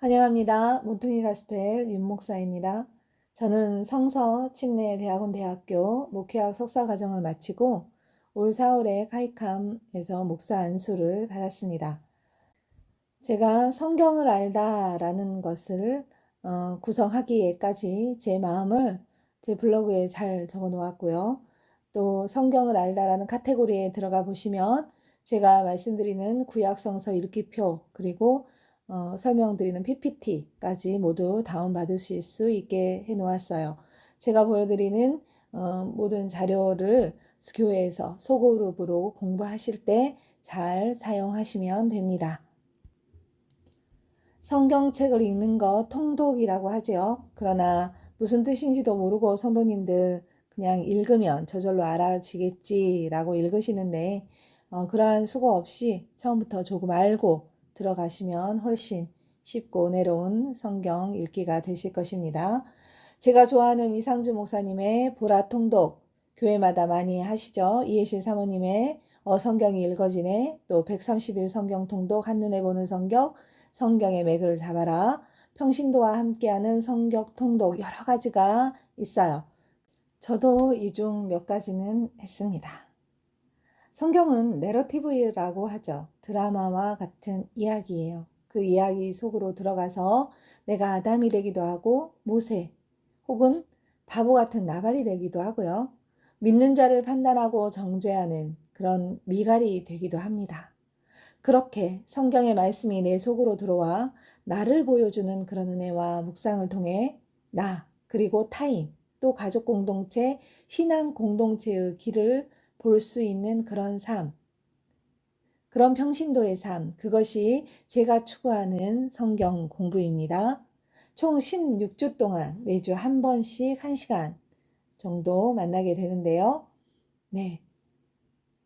환영합니다. 모퉁이 가스펠 윤 목사입니다. 저는 성서 침례대학원 대학교 목회학 석사 과정을 마치고 올 4월에 카이캄에서 목사 안수를 받았습니다. 제가 성경을 알다라는 것을 구성하기에까지 제 마음을 제 블로그에 잘 적어 놓았고요. 또 성경을 알다라는 카테고리에 들어가 보시면 제가 말씀드리는 구약성서 읽기표 그리고 설명드리는 PPT까지 모두 다운받으실 수 있게 해 놓았어요. 제가 보여드리는 모든 자료를 교회에서 소그룹으로 공부하실 때 잘 사용하시면 됩니다. 성경책을 읽는 것 통독이라고 하죠. 그러나 무슨 뜻인지도 모르고 성도님들 그냥 읽으면 저절로 알아지겠지라고 읽으시는데 그러한 수고 없이 처음부터 조금 알고 들어가시면 훨씬 쉽고 은혜로운 성경 읽기가 되실 것입니다. 제가 좋아하는 이상주 목사님의 보라 통독 교회마다 많이 하시죠. 이해실 사모님의 성경이 읽어지네, 또 130일 성경 통독 한눈에 보는 성경, 성경의 맥을 잡아라, 평신도와 함께하는 성경 통독 여러 가지가 있어요. 저도 이 중 몇 가지는 했습니다. 성경은 내러티브라고 하죠. 드라마와 같은 이야기예요. 그 이야기 속으로 들어가서 내가 아담이 되기도 하고 모세 혹은 바보 같은 나발이 되기도 하고요. 믿는 자를 판단하고 정죄하는 그런 미갈이 되기도 합니다. 그렇게 성경의 말씀이 내 속으로 들어와 나를 보여주는 그런 은혜와 묵상을 통해 나 그리고 타인 또 가족 공동체, 신앙 공동체의 길을 볼 수 있는 그런 삶, 그런 평신도의 삶, 그것이 제가 추구하는 성경 공부입니다. 총 16주 동안 매주 한 번씩 1시간 정도 만나게 되는데요. 네,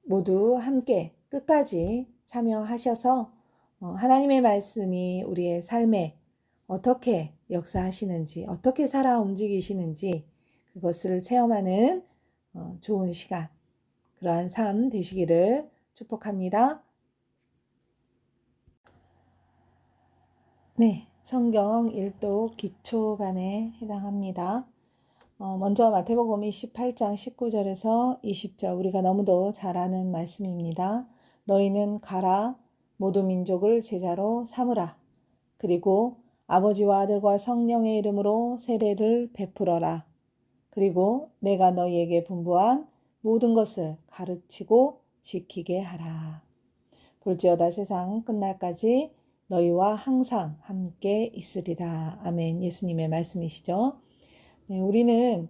모두 함께 끝까지 참여하셔서 하나님의 말씀이 우리의 삶에 어떻게 역사하시는지, 어떻게 살아 움직이시는지 그것을 체험하는 좋은 시간, 그러한 삶 되시기를 축복합니다. 네, 성경 1도 기초반에 해당합니다. 먼저 마태복음 28장 19절에서 20절, 우리가 너무도 잘 아는 말씀입니다. 너희는 가라, 모든 민족을 제자로 삼으라. 그리고 아버지와 아들과 성령의 이름으로 세례를 베풀어라. 그리고 내가 너희에게 분부한 모든 것을 가르치고 지키게 하라. 볼지어다 세상 끝날까지 너희와 항상 함께 있으리라. 아멘. 예수님의 말씀이시죠. 네, 우리는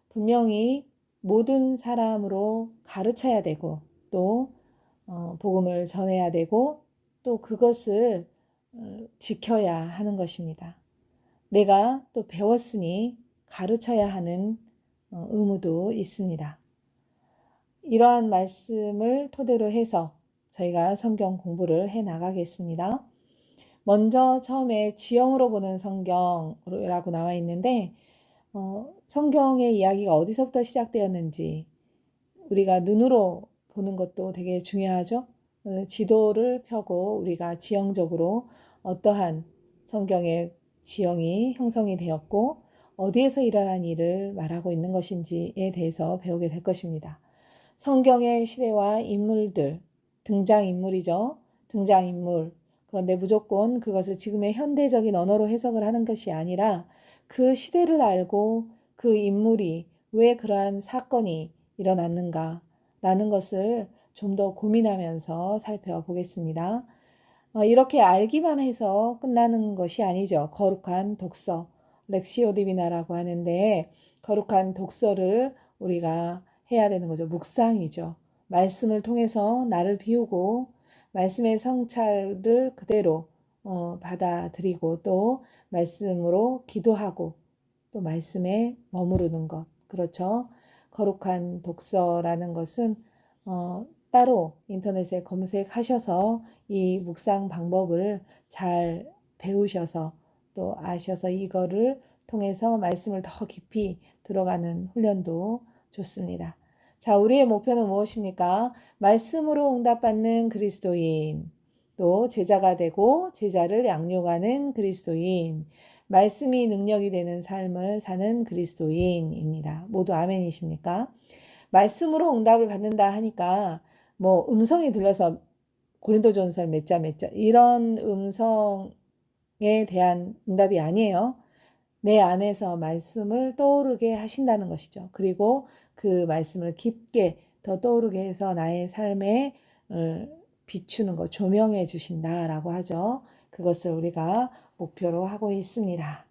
분명히 모든 사람으로 가르쳐야 되고 또 복음을 전해야 되고 또 그것을 지켜야 하는 것입니다. 내가 또 배웠으니 가르쳐야 하는 의무도 있습니다. 이러한 말씀을 토대로 해서 저희가 성경 공부를 해 나가겠습니다. 먼저 처음에 지형으로 보는 성경이라고 나와 있는데 성경의 이야기가 어디서부터 시작되었는지 우리가 눈으로 보는 것도 되게 중요하죠. 지도를 펴고 우리가 지형적으로 어떠한 성경의 지형이 형성이 되었고 어디에서 일어난 일을 말하고 있는 것인지에 대해서 배우게 될 것입니다. 성경의 시대와 인물들, 등장인물이죠. 등장인물. 그런데 무조건 그것을 지금의 현대적인 언어로 해석을 하는 것이 아니라 그 시대를 알고 그 인물이 왜 그러한 사건이 일어났는가라는 것을 좀 더 고민하면서 살펴보겠습니다. 이렇게 알기만 해서 끝나는 것이 아니죠. 거룩한 독서, 렉시오 디비나라고 하는데 거룩한 독서를 우리가 해야 되는 거죠. 묵상이죠. 말씀을 통해서 나를 비우고 말씀의 성찰을 그대로 받아들이고 또 말씀으로 기도하고 또 말씀에 머무르는 것. 그렇죠. 거룩한 독서라는 것은 따로 인터넷에 검색하셔서 이 묵상 방법을 잘 배우셔서 또 아셔서 이거를 통해서 말씀을 더 깊이 들어가는 훈련도 좋습니다. 자, 우리의 목표는 무엇입니까? 말씀으로 응답받는 그리스도인, 또 또 제자가 되고 제자를 양육하는 그리스도인, 말씀이 능력이 되는 삶을 사는 그리스도인입니다. 모두 아멘이십니까? 말씀으로 응답을 받는다 하니까 뭐 음성이 들려서 고린도전서 몇 자 이런 음성에 대한 응답이 아니에요. 내 안에서 말씀을 떠오르게 하신다는 것이죠. 그리고 그 말씀을 깊게 더 떠오르게 해서 나의 삶에 비추는 것, 조명해 주신다라고 하죠. 그것을 우리가 목표로 하고 있습니다.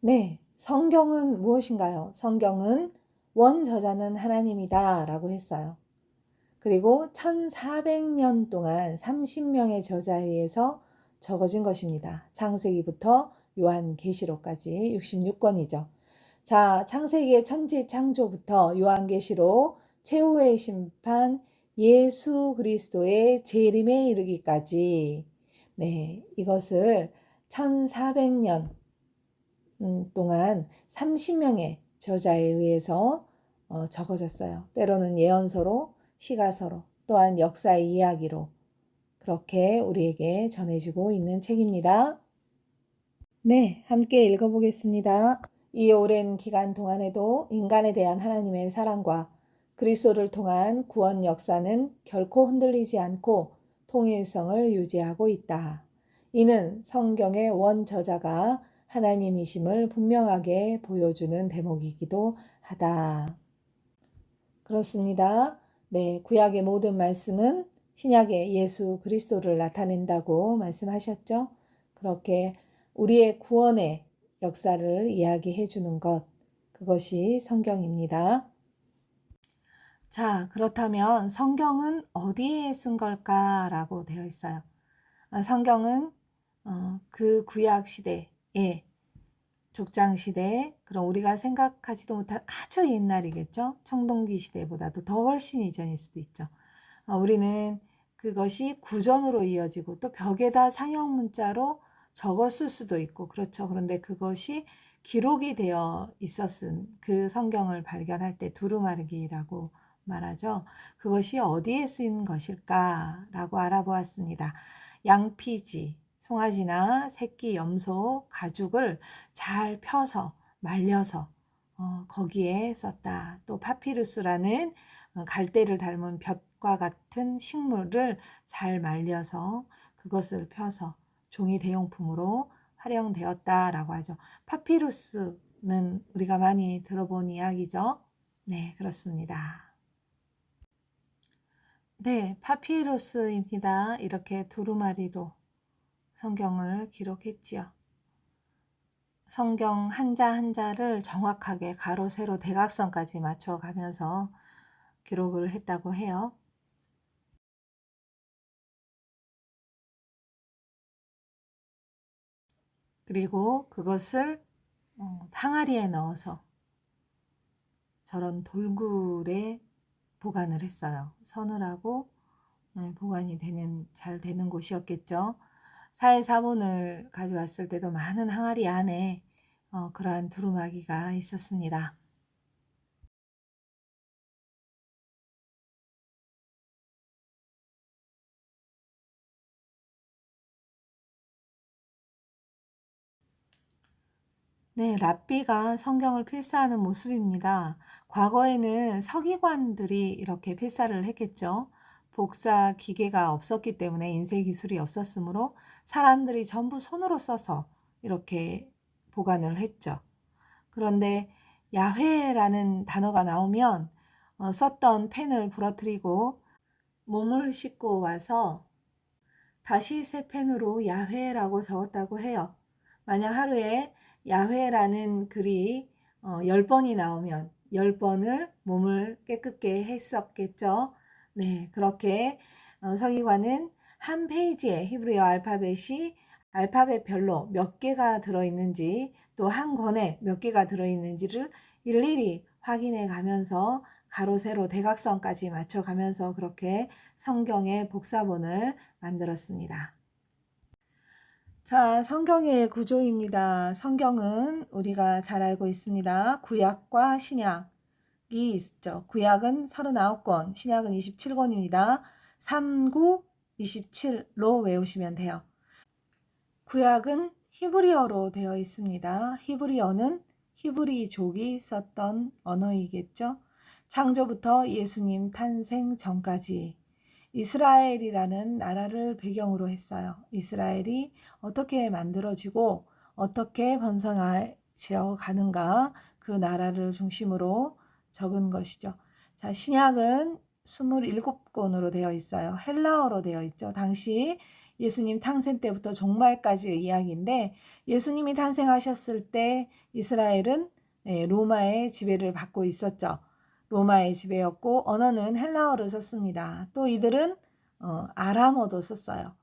네, 성경은 무엇인가요? 성경은 원저자는 하나님이다 라고 했어요. 그리고 1400년 동안 30명의 저자에 의해서 적어진 것입니다. 창세기부터 요한계시록까지 66권이죠. 자, 창세기의 천지 창조부터 요한계시록 최후의 심판 예수 그리스도의 재림에 이르기까지, 네, 이것을 1400년 동안 30명의 저자에 의해서 적어졌어요. 때로는 예언서로, 시가서로, 또한 역사의 이야기로 그렇게 우리에게 전해지고 있는 책입니다. 네, 함께 읽어보겠습니다. 이 오랜 기간 동안에도 인간에 대한 하나님의 사랑과 그리스도를 통한 구원 역사는 결코 흔들리지 않고 통일성을 유지하고 있다. 이는 성경의 원저자가 하나님이심을 분명하게 보여주는 대목이기도 하다. 그렇습니다. 네, 구약의 모든 말씀은 신약의 예수 그리스도를 나타낸다고 말씀하셨죠. 그렇게 우리의 구원의 역사를 이야기해 주는 것, 그것이 성경입니다. 자, 그렇다면 성경은 어디에 쓴 걸까라고 되어 있어요. 성경은 그 구약 시대에, 족장 시대, 그럼 우리가 생각하지도 못한 아주 옛날이겠죠. 청동기 시대보다도 더 훨씬 이전일 수도 있죠. 우리는 그것이 구전으로 이어지고 또 벽에다 상형 문자로 적었을 수도 있고 그렇죠. 그런데 그것이 기록이 되어 있었은 그 성경을 발견할 때 두루마리기라고 말하죠. 그것이 어디에 쓰인 것일까라고 알아보았습니다. 양피지, 송아지나 새끼 염소 가죽을 잘 펴서 말려서 거기에 썼다. 또 파피루스라는 갈대를 닮은 볕과 같은 식물을 잘 말려서 그것을 펴서 종이 대용품으로 활용되었다라고 하죠. 파피루스는 우리가 많이 들어본 이야기죠. 네, 그렇습니다. 네, 파피루스입니다. 이렇게 두루마리로 성경을 기록했지요. 성경 한자 한자를 정확하게 가로, 세로, 대각선까지 맞춰가면서 기록을 했다고 해요. 그리고 그것을 항아리에 넣어서 저런 돌굴에 보관을 했어요. 서늘하고 보관이 잘 되는 곳이었겠죠. 사회사본을 가져왔을 때도 많은 항아리 안에 그러한 두루마기가 있었습니다. 네, 랍비가 성경을 필사하는 모습입니다. 과거에는 서기관들이 이렇게 필사를 했겠죠. 복사 기계가 없었기 때문에 인쇄 기술이 없었으므로 사람들이 전부 손으로 써서 이렇게 보관을 했죠. 그런데 야훼라는 단어가 나오면 썼던 펜을 부러뜨리고 몸을 씻고 와서 다시 새 펜으로 야훼라고 적었다고 해요. 만약 하루에 야훼라는 글이 10번이 나오면 10번을 몸을 깨끗게 했었겠죠. 네, 그렇게 서기관은 한 페이지에 히브리어 알파벳이 알파벳별로 몇 개가 들어있는지 또 한 권에 몇 개가 들어있는지를 일일이 확인해 가면서 가로, 세로, 대각선까지 맞춰가면서 그렇게 성경의 복사본을 만들었습니다. 자, 성경의 구조입니다. 성경은 우리가 잘 알고 있습니다. 구약과 신약이 있죠. 구약은 39권, 신약은 27권입니다. 3구 27로 외우시면 돼요. 구약은 히브리어로 되어 있습니다. 히브리어는 히브리족이 썼던 언어이겠죠. 창조부터 예수님 탄생 전까지 이스라엘이라는 나라를 배경으로 했어요. 이스라엘이 어떻게 만들어지고 어떻게 번성하여 가는가, 그 나라를 중심으로 적은 것이죠. 자, 신약은 27권으로 되어 있어요. 헬라어로 되어 있죠. 당시 예수님 탄생 때부터 종말까지의 이야기인데, 예수님이 탄생하셨을 때 이스라엘은 로마의 지배를 받고 있었죠. 로마의 지배였고 언어는 헬라어를 썼습니다. 또 이들은 아람어도 썼어요.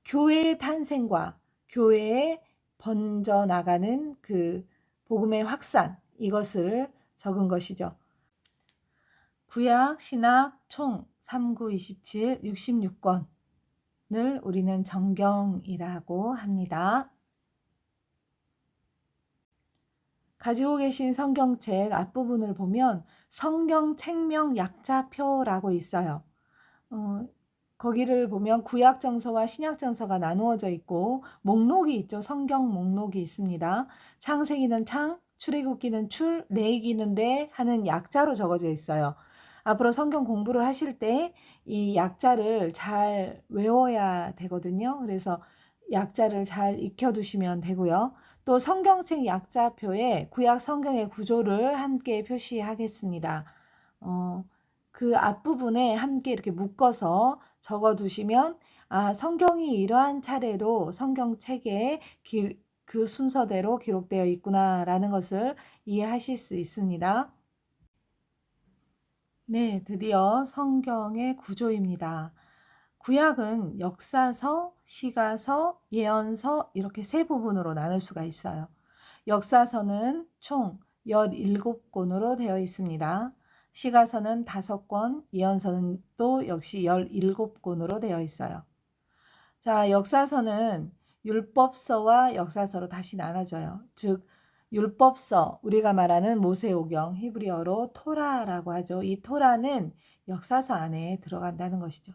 교회의 탄생과 교회에 번져나가는 그 복음의 확산, 이것을 적은 것이죠. 구약, 신약 총 39, 27, 66권을 우리는 정경이라고 합니다. 가지고 계신 성경책 앞부분을 보면 성경 책명 약자표라고 있어요. 거기를 보면 구약 정서와 신약 정서가 나누어져 있고 목록이 있죠. 성경 목록이 있습니다. 창세기는 창, 출애굽기는 출, 레위기는 레 하는 약자로 적어져 있어요. 앞으로 성경 공부를 하실 때 이 약자를 잘 외워야 되거든요. 그래서 약자를 잘 익혀두시면 되고요. 또 성경책 약자표에 구약 성경의 구조를 함께 표시하겠습니다. 그 앞부분에 함께 이렇게 묶어서 적어두시면 성경이 이러한 차례로 성경책에 그 순서대로 기록되어 있구나라는 것을 이해하실 수 있습니다. 네, 드디어 성경의 구조입니다. 구약은 역사서, 시가서, 예언서 이렇게 세 부분으로 나눌 수가 있어요. 역사서는 총 17권으로 되어 있습니다. 시가서는 5권, 예언서는 또 역시 17권으로 되어 있어요. 자, 역사서는 율법서와 역사서로 다시 나눠져요. 즉 율법서, 우리가 말하는 모세오경, 히브리어로 토라라고 하죠. 이 토라는 역사서 안에 들어간다는 것이죠.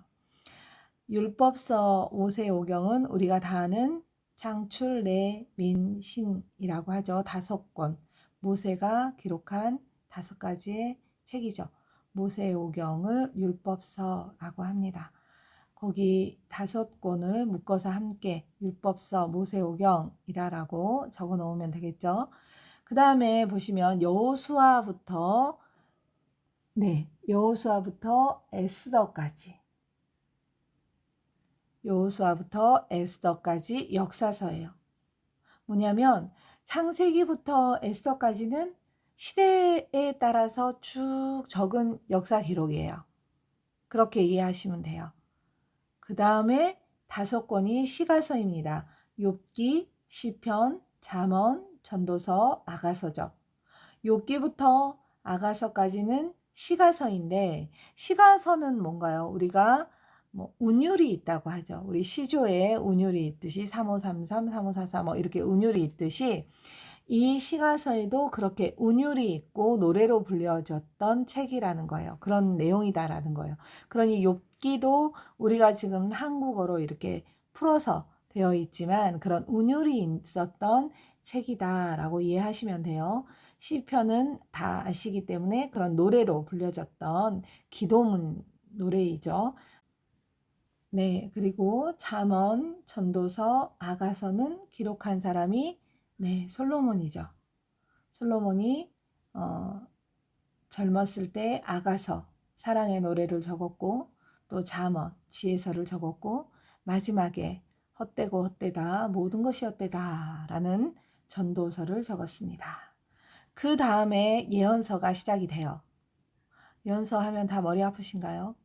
율법서 모세오경은 우리가 다 아는 창출, 내, 민, 신이라고 하죠. 5권. 모세가 기록한 5가지의 책이죠. 모세오경을 율법서라고 합니다. 거기 5권을 묶어서 함께 율법서, 모세오경이라고 적어 놓으면 되겠죠. 그 다음에 보시면 여호수아부터 에스더까지 역사서예요. 뭐냐면 창세기부터 에스더까지는 시대에 따라서 쭉 적은 역사 기록이에요. 그렇게 이해하시면 돼요. 그 다음에 5권이 시가서입니다. 욥기, 시편, 잠언, 전도서, 아가서죠. 욥기부터 아가서까지는 시가서인데, 시가서는 뭔가요? 우리가 운율이 있다고 하죠. 우리 시조에 운율이 있듯이 3533, 3544 이렇게 운율이 있듯이 이 시가서에도 그렇게 운율이 있고 노래로 불려졌던 책이라는 거예요. 그런 내용이다라는 거예요. 그러니 욥기도 우리가 지금 한국어로 이렇게 풀어서 되어 있지만 그런 운율이 있었던 책이다라고 이해하시면 돼요. 시편은 다 아시기 때문에 그런 노래로 불려졌던 기도문 노래이죠. 네, 그리고 잠언, 전도서, 아가서는 기록한 사람이 솔로몬이죠. 솔로몬이 젊었을 때 아가서, 사랑의 노래를 적었고 또 잠언, 지혜서를 적었고 마지막에 헛되고 헛되다, 모든 것이 헛되다 라는 전도서를 적었습니다. 그 다음에 예언서가 시작이 돼요. 예언서 하면 다 머리 아프신가요?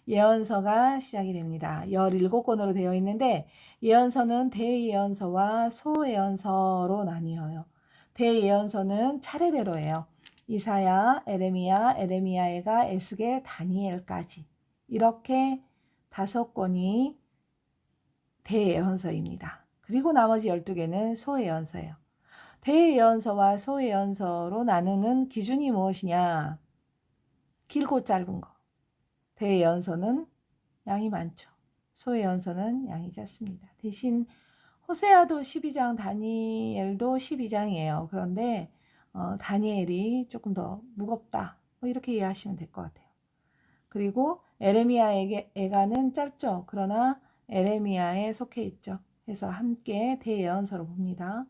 예언서가 시작이 됩니다. 17권으로 되어 있는데 예언서는 대예언서와 소예언서로 나뉘어요. 대예언서는 차례대로예요. 이사야, 에레미야가 에스겔, 다니엘까지 이렇게 5권이 대예언서입니다. 그리고 나머지 12개는 소예언서예요. 대예언서와 소예언서로 나누는 기준이 무엇이냐? 길고 짧은 거. 대예언서는 양이 많죠. 소의 연서는 양이 작습니다. 대신 호세아도 12장, 다니엘도 12장이에요. 그런데 다니엘이 조금 더 무겁다. 뭐 이렇게 이해하시면 될 것 같아요. 그리고 에레미야에가는 짧죠. 그러나 에레미야에 속해 있죠. 해서 함께 대예언서로 봅니다.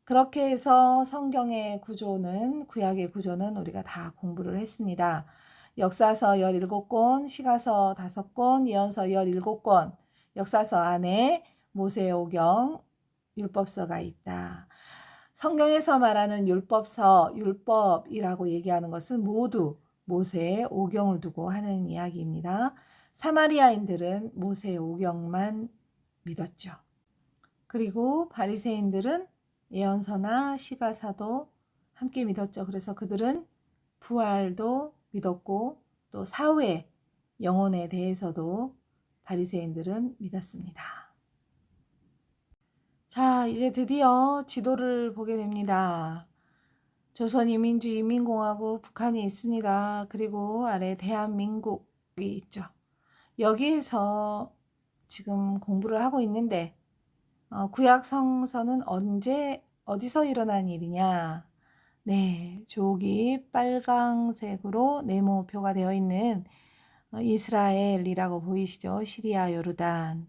그렇게 해서 성경의 구조는, 구약의 구조는 우리가 다 공부를 했습니다. 역사서 17권, 시가서 5권, 예언서 17권, 역사서 안에 모세오경, 율법서가 있다. 성경에서 말하는 율법서, 율법이라고 얘기하는 것은 모두 모세의 오경을 두고 하는 이야기입니다. 사마리아인들은 모세의 오경만 믿었죠. 그리고 바리새인들은 예언서나 시가사도 함께 믿었죠. 그래서 그들은 부활도 믿었고 또 사후의 영혼에 대해서도 바리새인들은 믿었습니다. 자, 이제 드디어 지도를 보게 됩니다. 조선인민주 인민공화국 북한이 있습니다. 그리고 아래 대한민국이 있죠. 여기에서 지금 공부를 하고 있는데 구약 성서는 언제 어디서 일어난 일이냐? 네, 저기 빨강색으로 네모표가 되어 있는 이스라엘이라고 보이시죠? 시리아, 요르단,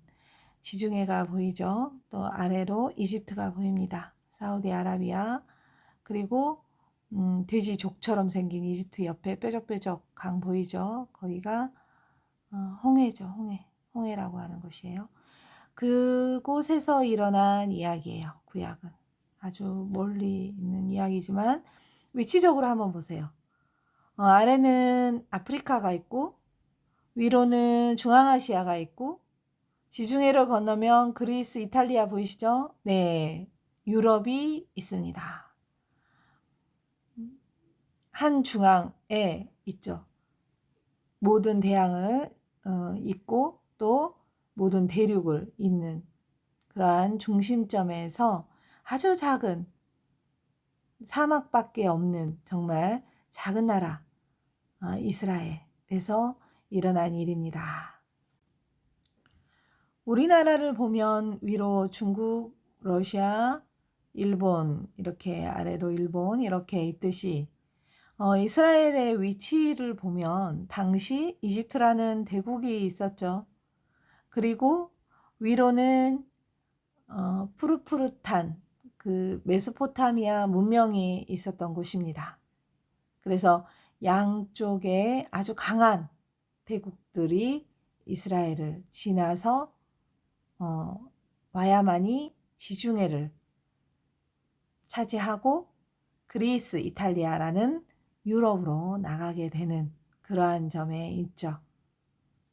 지중해가 보이죠? 또 아래로 이집트가 보입니다. 사우디아라비아, 그리고 돼지족처럼 생긴 이집트 옆에 뾰족뾰족 강 보이죠? 거기가 홍해죠. 홍해라고 하는 곳이에요. 그곳에서 일어난 이야기예요. 구약은. 아주 멀리 있는 이야기지만 위치적으로 한번 보세요. 아래는 아프리카가 있고 위로는 중앙아시아가 있고 지중해를 건너면 그리스, 이탈리아 보이시죠? 네, 유럽이 있습니다. 한 중앙에 있죠. 모든 대양을 잇고 또 모든 대륙을 잇는 그러한 중심점에서 아주 작은 사막밖에 없는 정말 작은 나라 이스라엘에서 일어난 일입니다. 우리나라를 보면 위로 중국, 러시아, 일본 이렇게 아래로 일본 이렇게 있듯이 이스라엘의 위치를 보면 당시 이집트라는 대국이 있었죠. 그리고 위로는 푸릇푸릇한 그 메소포타미아 문명이 있었던 곳입니다. 그래서 양쪽에 아주 강한 대국들이 이스라엘을 지나서 와야만이 지중해를 차지하고 그리스, 이탈리아라는 유럽으로 나가게 되는 그러한 점에 있죠.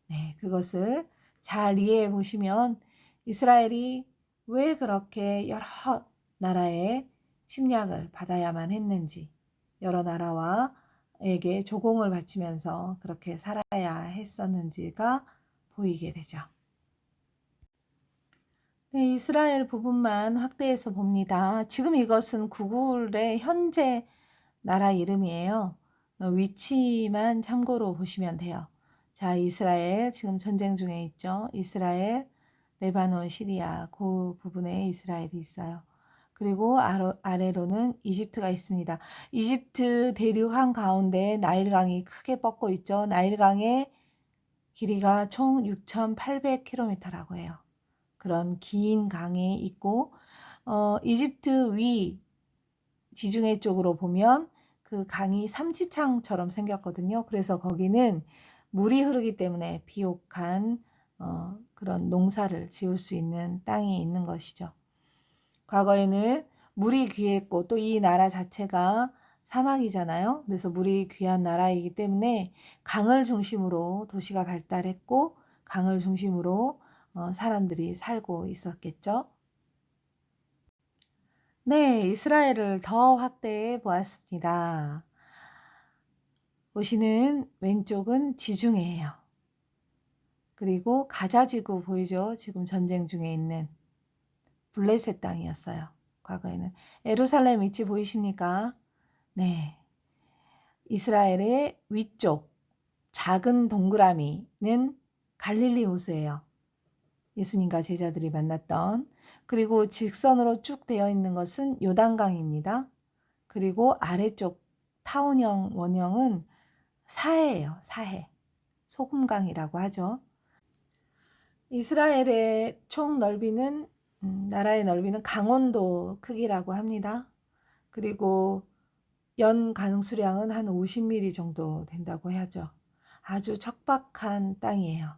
네, 그것을 잘 이해해 보시면 이스라엘이 왜 그렇게 여러 나라의 침략을 받아야만 했는지, 여러 나라와에게 조공을 바치면서 그렇게 살아야 했었는지가 보이게 되죠. 네, 이스라엘 부분만 확대해서 봅니다. 지금 이것은 구글의 현재 나라 이름이에요. 위치만 참고로 보시면 돼요. 자, 이스라엘 지금 전쟁 중에 있죠. 이스라엘, 레바논, 시리아 그 부분에 이스라엘이 있어요. 그리고 아래로는 이집트가 있습니다. 이집트 대륙 한가운데 나일강이 크게 뻗고 있죠. 나일강의 길이가 총 6,800km라고 해요. 그런 긴 강이 있고 이집트 위 지중해 쪽으로 보면 그 강이 삼지창처럼 생겼거든요. 그래서 거기는 물이 흐르기 때문에 비옥한 그런 농사를 지을 수 있는 땅이 있는 것이죠. 과거에는 물이 귀했고 또 이 나라 자체가 사막이잖아요. 그래서 물이 귀한 나라이기 때문에 강을 중심으로 도시가 발달했고 강을 중심으로 사람들이 살고 있었겠죠. 네, 이스라엘을 더 확대해 보았습니다. 보시는 왼쪽은 지중해예요. 그리고 가자지구 보이죠? 지금 전쟁 중에 있는 블레셋 땅이었어요. 과거에는. 예루살렘 위치 보이십니까? 네. 이스라엘의 위쪽 작은 동그라미는 갈릴리 호수예요. 예수님과 제자들이 만났던. 그리고 직선으로 쭉 되어 있는 것은 요단강입니다. 그리고 아래쪽 타원형 원형은 사해예요. 사해. 소금강이라고 하죠. 이스라엘의 총 넓이는 나라의 넓이는 강원도 크기라고 합니다. 그리고 연 강수량은 한 50mm 정도 된다고 하죠. 아주 척박한 땅이에요.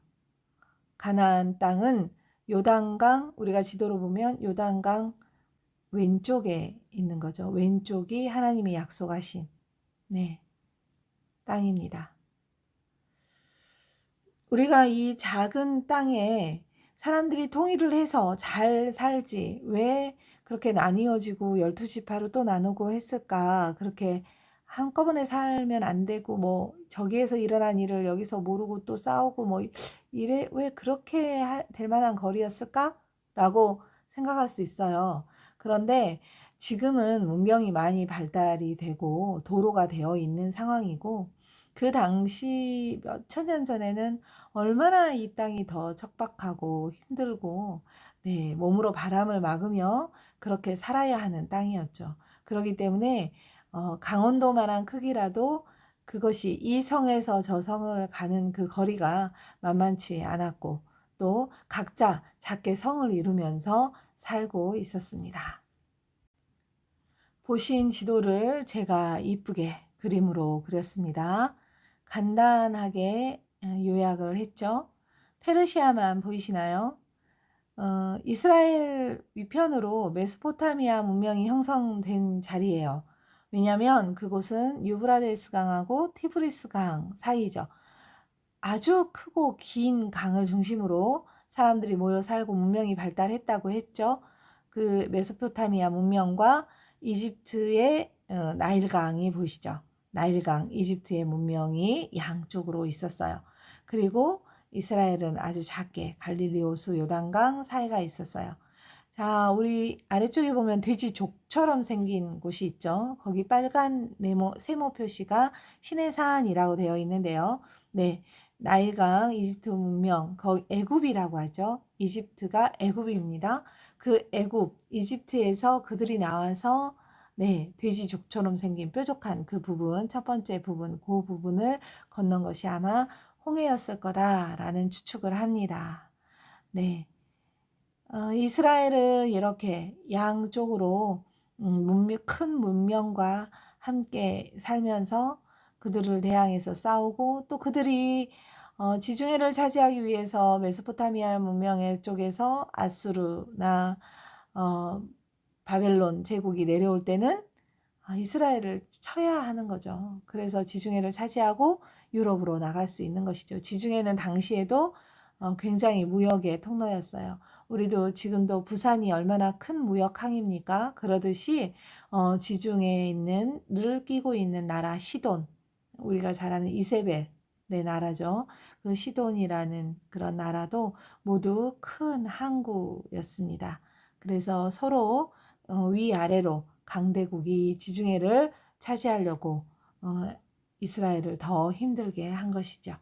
가나안 땅은 요단강, 우리가 지도로 보면 요단강 왼쪽에 있는 거죠. 왼쪽이 하나님이 약속하신 땅입니다. 우리가 이 작은 땅에 사람들이 통일을 해서 잘 살지 왜 그렇게 나뉘어지고 12지파로 또 나누고 했을까? 그렇게 한꺼번에 살면 안 되고 뭐 저기에서 일어난 일을 여기서 모르고 또 싸우고 뭐 이래 왜 그렇게 될 만한 거리였을까? 라고 생각할 수 있어요. 그런데 지금은 문명이 많이 발달이 되고 도로가 되어 있는 상황이고 그 당시 몇천 년 전에는 얼마나 이 땅이 더 척박하고 힘들고 몸으로 바람을 막으며 그렇게 살아야 하는 땅이었죠. 그렇기 때문에 강원도만한 크기라도 그것이 이 성에서 저 성을 가는 그 거리가 만만치 않았고 또 각자 작게 성을 이루면서 살고 있었습니다. 보신 지도를 제가 이쁘게 그림으로 그렸습니다. 간단하게 요약을 했죠. 페르시아만 보이시나요? 이스라엘 위편으로 메소포타미아 문명이 형성된 자리예요. 왜냐하면 그곳은 유브라데스 강하고 티브리스 강 사이죠. 아주 크고 긴 강을 중심으로 사람들이 모여 살고 문명이 발달했다고 했죠. 그 메소포타미아 문명과 이집트의 나일강이 보이시죠? 나일강, 이집트의 문명이 양쪽으로 있었어요. 그리고 이스라엘은 아주 작게 갈릴리 호수 요단강 사이가 있었어요. 자, 우리 아래쪽에 보면 돼지족처럼 생긴 곳이 있죠. 거기 빨간 세모 표시가 시내산이라고 되어 있는데요. 네, 나일강, 이집트 문명, 거기 애굽이라고 하죠. 이집트가 애굽입니다. 그 애굽, 이집트에서 그들이 나와서 돼지족처럼 생긴 뾰족한 그 부분, 첫 번째 부분, 그 부분을 건넌 것이 아마 홍해였을 거다라는 추측을 합니다. 네. 이스라엘은 이렇게 양쪽으로 큰 문명과 함께 살면서 그들을 대항해서 싸우고 또 그들이 지중해를 차지하기 위해서 메소포타미아 문명의 쪽에서 아수르나 바벨론 제국이 내려올 때는 이스라엘을 쳐야 하는 거죠. 그래서 지중해를 차지하고 유럽으로 나갈 수 있는 것이죠. 지중해는 당시에도 굉장히 무역의 통로였어요. 우리도 지금도 부산이 얼마나 큰 무역항입니까? 그러듯이 지중해에 있는 를 끼고 있는 나라 시돈, 우리가 잘 아는 이세벨의 나라죠. 그 시돈이라는 그런 나라도 모두 큰 항구였습니다. 그래서 서로 위아래로 강대국이 지중해를 차지하려고 이스라엘을 더 힘들게 한 것이죠.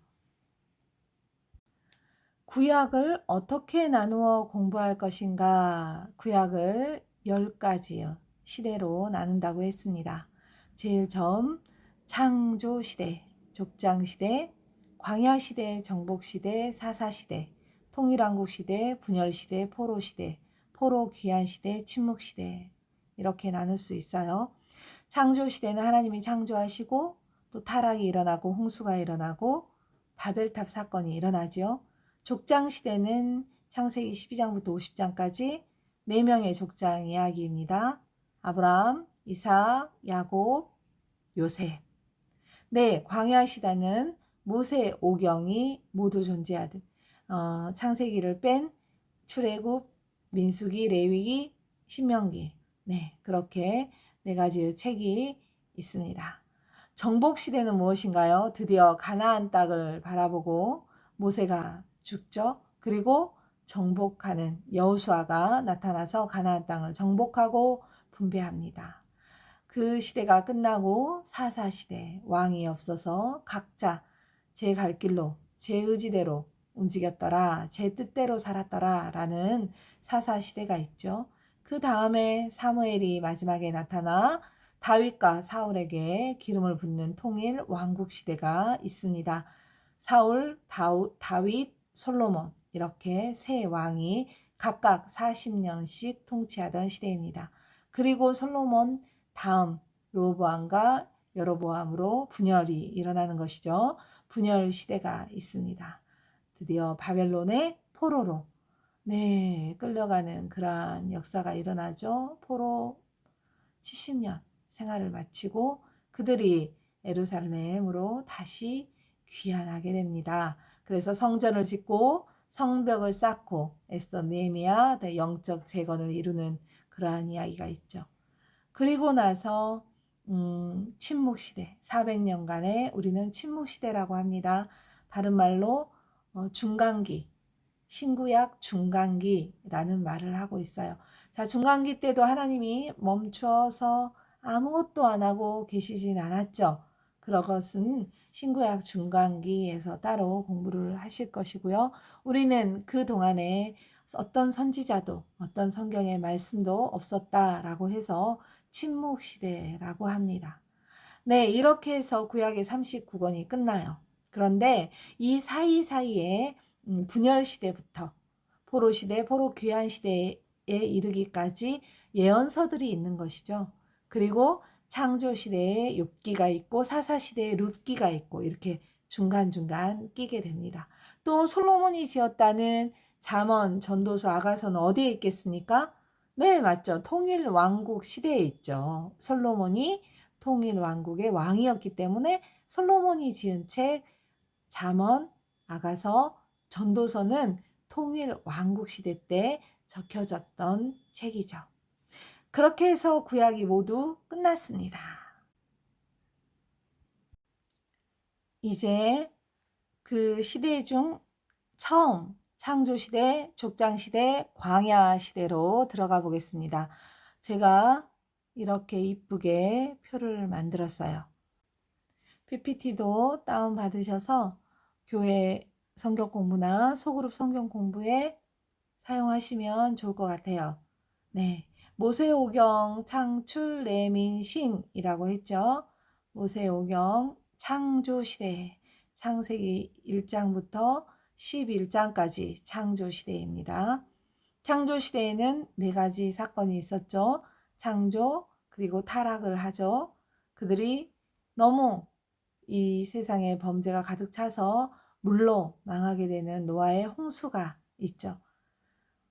구약을 어떻게 나누어 공부할 것인가? 구약을 10가지 시대로 나눈다고 했습니다. 제일 처음 창조시대, 족장시대, 광야시대, 정복시대, 사사시대, 통일왕국시대, 분열시대, 포로시대, 포로귀환시대, 침묵시대 이렇게 나눌 수 있어요. 창조시대는 하나님이 창조하시고 또 타락이 일어나고 홍수가 일어나고 바벨탑 사건이 일어나죠. 족장시대는 창세기 12장부터 50장까지 4명의 족장 이야기입니다. 아브라함, 이삭, 야곱, 요셉. 광야시대는 모세, 오경이 모두 존재하듯 창세기를 뺀 출애굽, 민수기, 레위기, 신명기 그렇게 4가지의 책이 있습니다. 정복시대는 무엇인가요? 드디어 가나안 땅을 바라보고 모세가 죽죠. 그리고 정복하는 여호수아가 나타나서 가나안 땅을 정복하고 분배합니다. 그 시대가 끝나고 사사시대, 왕이 없어서 각자 제 갈 길로 제 의지대로 움직였더라. 제 뜻대로 살았더라. 라는 사사시대가 있죠. 그 다음에 사무엘이 마지막에 나타나 다윗과 사울에게 기름을 붓는 통일 왕국 시대가 있습니다. 사울, 다윗, 솔로몬 이렇게 세 왕이 각각 40년씩 통치하던 시대입니다. 그리고 솔로몬 다음 로보암과 여로보암으로 분열이 일어나는 것이죠. 분열 시대가 있습니다. 드디어 바벨론의 포로로 끌려가는 그러한 역사가 일어나죠. 포로 70년 생활을 마치고 그들이 예루살렘으로 다시 귀환하게 됩니다. 그래서 성전을 짓고 성벽을 쌓고 에스더 느헤미야 영적 재건을 이루는 그러한 이야기가 있죠. 그리고 나서 침묵시대 400년간의 우리는 침묵시대라고 합니다. 다른 말로 중간기, 신구약 중간기라는 말을 하고 있어요. 자, 중간기 때도 하나님이 멈춰서 아무것도 안 하고 계시진 않았죠. 그것은 신구약 중간기에서 따로 공부를 하실 것이고요. 우리는 그 동안에 어떤 선지자도 어떤 성경의 말씀도 없었다라고 해서 침묵시대라고 합니다. 네, 이렇게 해서 구약의 39권이 끝나요. 그런데 이 사이사이에 분열시대부터 포로시대, 포로귀환시대에 이르기까지 예언서들이 있는 것이죠. 그리고 창조시대에 욥기가 있고 사사시대에 룻기가 있고 이렇게 중간중간 끼게 됩니다. 또 솔로몬이 지었다는 잠언, 전도서, 아가서는 어디에 있겠습니까? 네, 맞죠. 통일왕국 시대에 있죠. 솔로몬이 통일왕국의 왕이었기 때문에 솔로몬이 지은 책 잠언, 아가서, 전도서는 통일왕국 시대 때 적혀졌던 책이죠. 그렇게 해서 구약이 모두 끝났습니다. 이제 그 시대 중 처음 창조시대, 족장시대, 광야시대로 들어가 보겠습니다. 제가 이렇게 이쁘게 표를 만들었어요. PPT도 다운받으셔서 교회 성경 공부나 소그룹 성경 공부에 사용하시면 좋을 것 같아요. 네, 모세오경 창출 레민신이라고 했죠. 모세오경 창조시대, 창세기 1장부터 11장까지 창조시대입니다. 창조시대에는 4가지 사건이 있었죠. 창조, 그리고 타락을 하죠. 그들이 너무 이 세상에 범죄가 가득 차서 물로 망하게 되는 노아의 홍수가 있죠.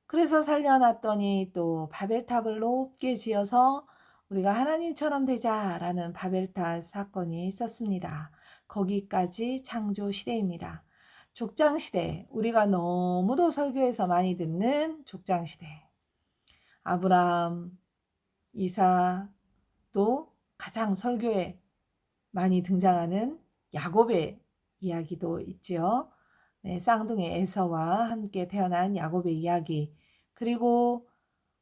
그래서 살려놨더니 또 바벨탑을 높게 지어서 우리가 하나님처럼 되자라는 바벨탑 사건이 있었습니다. 거기까지 창조 시대입니다. 족장 시대, 우리가 너무도 설교에서 많이 듣는 족장 시대. 아브라함, 이삭도 가장 설교에 많이 등장하는 야곱의 이야기도 있지요. 네, 쌍둥이 에서와 함께 태어난 야곱의 이야기, 그리고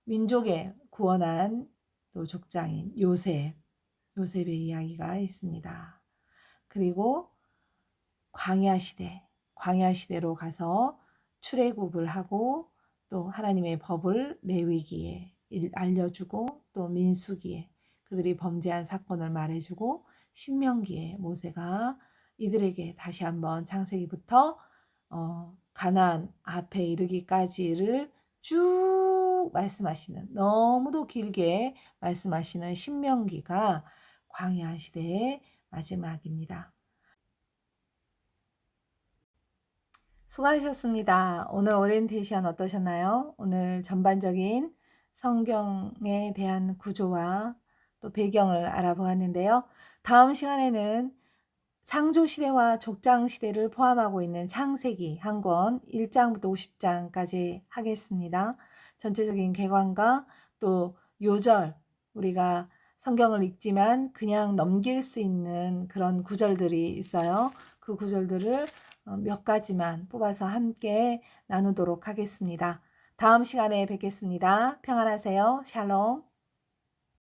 민족의 구원한 또 족장인 요셉의 이야기가 있습니다. 그리고 광야시대로 가서 출애굽을 하고 또 하나님의 법을 레위기에 알려주고 또 민수기에 그들이 범죄한 사건을 말해주고 신명기에 모세가 이들에게 다시 한번 창세기부터 가나안 앞에 이르기까지를 쭉 말씀하시는, 너무도 길게 말씀하시는 신명기가 광야 시대의 마지막입니다. 수고하셨습니다. 오늘 오리엔테이션 어떠셨나요? 오늘 전반적인 성경에 대한 구조와 또 배경을 알아보았는데요. 다음 시간에는 창조시대와 족장시대를 포함하고 있는 창세기 한 권 1장부터 50장까지 하겠습니다. 전체적인 개관과 또 요절, 우리가 성경을 읽지만 그냥 넘길 수 있는 그런 구절들이 있어요. 그 구절들을 몇 가지만 뽑아서 함께 나누도록 하겠습니다. 다음 시간에 뵙겠습니다. 평안하세요. 샬롬.